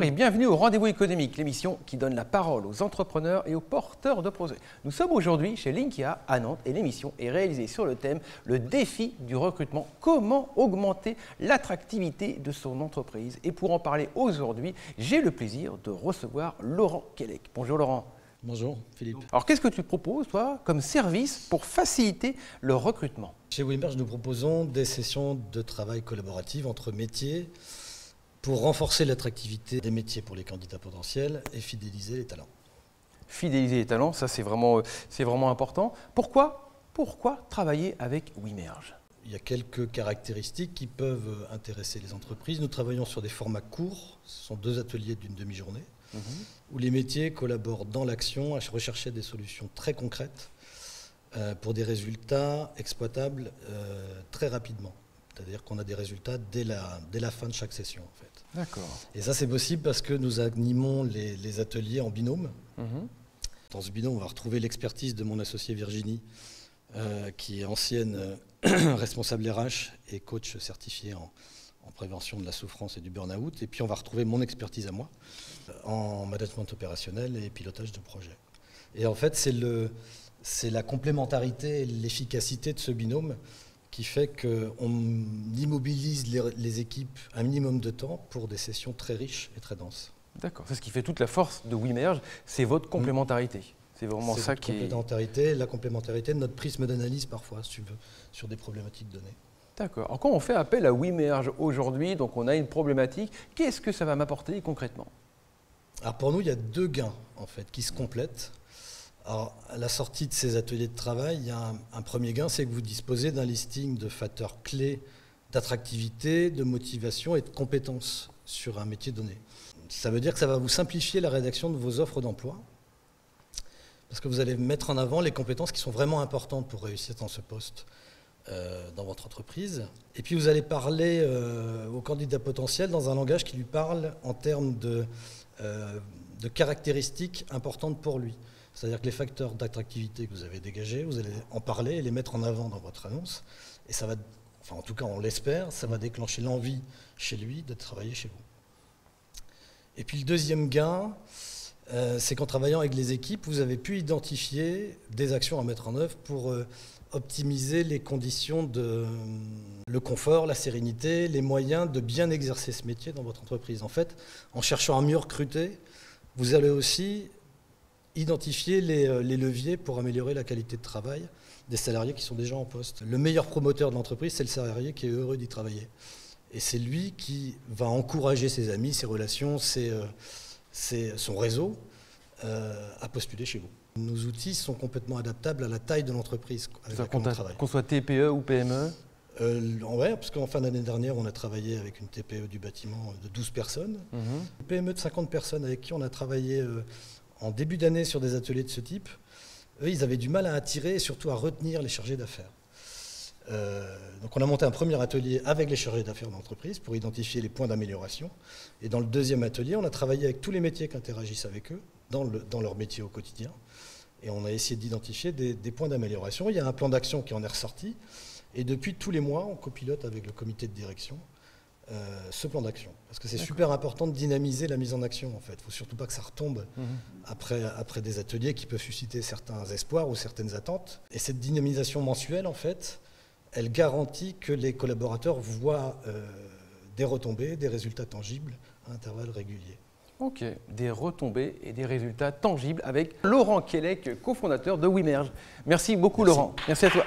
et bienvenue au Rendez-vous économique, l'émission qui donne la parole aux entrepreneurs et aux porteurs de projets. Nous sommes aujourd'hui chez Linkia à Nantes et l'émission est réalisée sur le thème « Le défi du recrutement, comment augmenter l'attractivité de son entreprise ». Et pour en parler aujourd'hui, j'ai le plaisir de recevoir Laurent Quellec. Bonjour Laurent. Bonjour Philippe. Alors qu'est-ce que tu proposes toi comme service pour faciliter le recrutement? Chez Wimerge, nous proposons des sessions de travail collaboratives entre métiers pour renforcer l'attractivité des métiers pour les candidats potentiels et fidéliser les talents. Fidéliser les talents, ça c'est vraiment important. Pourquoi travailler avec Wimerge? Il y a quelques caractéristiques qui peuvent intéresser les entreprises. Nous travaillons sur des formats courts, ce sont 2 ateliers d'une demi-journée, où les métiers collaborent dans l'action à rechercher des solutions très concrètes pour des résultats exploitables très rapidement. C'est-à-dire qu'on a des résultats dès la fin de chaque session, en fait. D'accord. Et ça, c'est possible parce que nous animons les ateliers en binôme. Dans ce binôme, on va retrouver l'expertise de mon associée Virginie, qui est ancienne responsable RH et coach certifié en prévention de la souffrance et du burn-out. Et puis, on va retrouver mon expertise à moi en management opérationnel et pilotage de projet. Et en fait, c'est la complémentarité et l'efficacité de ce binôme qui fait qu'on immobilise les équipes un minimum de temps pour des sessions très riches et très denses. D'accord, c'est ce qui fait toute la force de Wimerge, c'est votre complémentarité. C'est vraiment ça qui est... La complémentarité de notre prisme d'analyse parfois, si tu veux, sur des problématiques données. D'accord. Alors quand on fait appel à Wimerge aujourd'hui, donc on a une problématique, qu'est-ce que ça va m'apporter concrètement? Alors pour nous, il y a 2 gains en fait qui se complètent. Alors, à la sortie de ces ateliers de travail, il y a un premier gain, c'est que vous disposez d'un listing de facteurs clés d'attractivité, de motivation et de compétences sur un métier donné. Ça veut dire que ça va vous simplifier la rédaction de vos offres d'emploi, parce que vous allez mettre en avant les compétences qui sont vraiment importantes pour réussir dans ce poste dans votre entreprise. Et puis vous allez parler aux candidats potentiels dans un langage qui lui parle en termes de caractéristiques importantes pour lui. C'est-à-dire que les facteurs d'attractivité que vous avez dégagés, vous allez en parler et les mettre en avant dans votre annonce. Et ça va, enfin en tout cas on l'espère, ça va déclencher l'envie chez lui de travailler chez vous. Et puis le deuxième gain, c'est qu'en travaillant avec les équipes, vous avez pu identifier des actions à mettre en œuvre pour optimiser les conditions le confort, la sérénité, les moyens de bien exercer ce métier dans votre entreprise. En fait, en cherchant à mieux recruter, vous allez aussi identifier les leviers pour améliorer la qualité de travail des salariés qui sont déjà en poste. Le meilleur promoteur de l'entreprise, c'est le salarié qui est heureux d'y travailler. Et c'est lui qui va encourager ses amis, ses relations, son réseau à postuler chez vous. Nos outils sont complètement adaptables à la taille de l'entreprise avec laquelle on travaille. Qu'on soit TPE ou PME? Ouais, parce qu'en fin d'année dernière, on a travaillé avec une TPE du bâtiment de 12 personnes, une PME de 50 personnes avec qui on a travaillé en début d'année sur des ateliers de ce type. Eux, ils avaient du mal à attirer et surtout à retenir les chargés d'affaires. Donc on a monté un premier atelier avec les chargés d'affaires d'entreprise pour identifier les points d'amélioration. Et dans le deuxième atelier, on a travaillé avec tous les métiers qui interagissent avec eux dans leur métier au quotidien. Et on a essayé d'identifier des points d'amélioration. Il y a un plan d'action qui en est ressorti. Et depuis, tous les mois, on copilote avec le comité de direction ce plan d'action. Parce que c'est super important de dynamiser la mise en action, en fait. Il ne faut surtout pas que ça retombe après des ateliers qui peuvent susciter certains espoirs ou certaines attentes. Et cette dynamisation mensuelle, en fait, elle garantit que les collaborateurs voient des retombées, des résultats tangibles à intervalles réguliers. Ok, des retombées et des résultats tangibles avec Laurent Quellec, cofondateur de Wimerge. Merci beaucoup Laurent. Merci à toi.